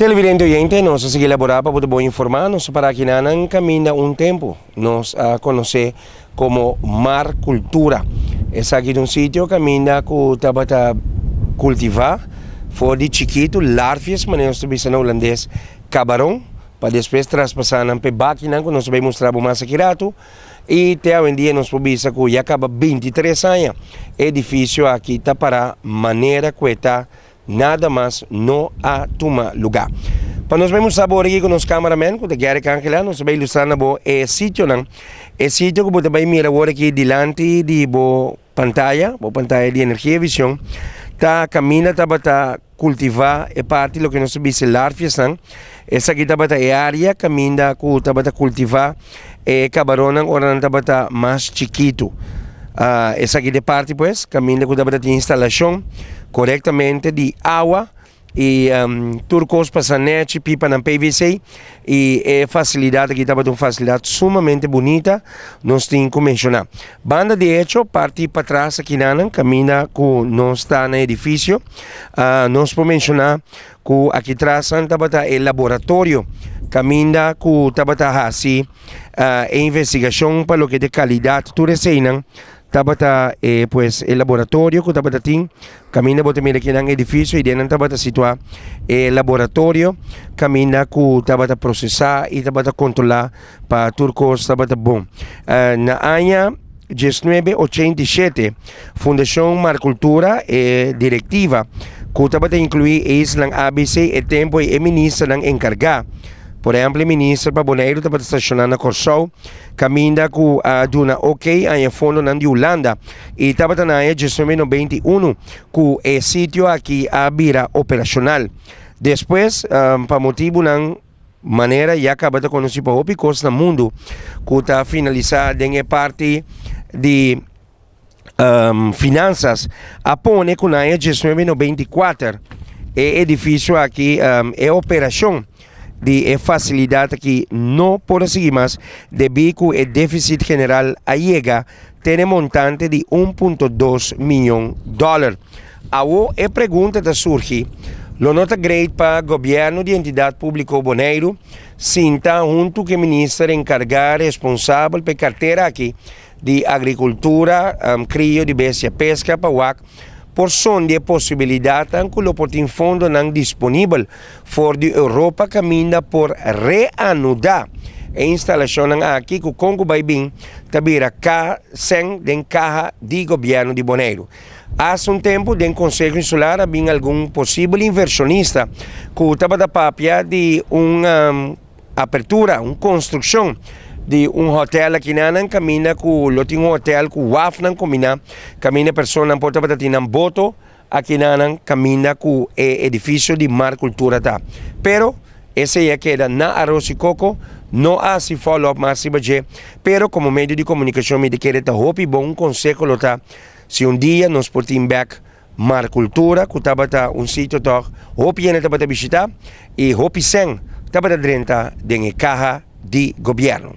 Televidente oyente, nos sigue elaborar para poder informarnos para que nanan camina un tiempo, nos conoce como Mar Cultura. Es aquí un sitio camina que tabata cultivar, for de chiquito, larvias, maneira de bisa holandês, cabarão, para depois traspasar na máquina, que nós vamos mostrar mais aqui rato, e até hoje em dia nós podemos que já acaba 23 anos, edifício aqui está para maneira que está nada mais não a tomar lugar. Para nós vamos saber aqui com os cameramen, com o Gary Cancela, nós vamos ilustrar na boa sítio não, sítio que você vai mirar agora aqui delante de boa pantalla de energia e visão, tá camina tá bata cultivar é parte do que nós vemos larvias não, essa aqui tá bata é área camina que tá bata cultivar é cabarão não, ora tá bata mais chiquito. Essa aqui de parte pues, camina que tá bata de instalação corretamente de água e turcos passanete, pipa na PVC e é facilidade aqui estava uma facilidade sumamente bonita, nós temos que mencionar. Banda de hecho, parte para trás aqui na camina que não está no edifício, nós podemos mencionar que aqui atrás estava o laboratório, camina que estava assim, investigação para o que de qualidade, tudo isso tabata pues el laboratorio que tabata tin camina bote mira aqui nang edifício e dentro tabata situar laboratorio camina ku tabata processar e tabata controlar para turcos tabata bom na anya 1987 Fundação Mar Cultura directiva que tabata incluir es lang ABC e tempo e ministra lang encargar. Por exemplo, o ministro para Bonaire estava estacionando na Corsol, caminha com a Duna OK, aí fundo de Holanda, e estava na 1991 com o sítio aqui a vira operacional. Depois, para motivo de maneira, já acaba de conhecer para outras coisas no mundo, que está finalizada em parte de finanças, apone com a 1994, o edifício aqui é operação de facilidade que não pode seguir mais devido ao déficit general a chega tem montante de 1,2 milhão de dólares. A pergunta da surge, lo nota great para o governo de entidade pública Bonaire, sinta junto com o ministro encarregado responsável pela carteira aqui de agricultura, crio de bestia pesca para o por son de possibilidade que o portim fundo não disponível for de Europa caminha por reanudar a instalação aqui que o Congo vai vir tabira sem den caja de governo de Bonaire. Há tempo den Conselho Insular havia algum possível inversionista que estava da papia de uma abertura, uma construção de hotel aqui na camina com lo tinha hotel com waf nan comina camina persona porta para tinam boto aqui na camina com edifício de Mar Cultura tá. Pero esse já queda na arroz e coco, não há se follow up mais se baje, pero como meio de comunicação me querer tá hope bom conselho lo tá. Se dia nós portim back Mar Cultura, que tá bata sítio tá, hope ainda tá bata visitar e hope sem tá bata drenta de caja de governo.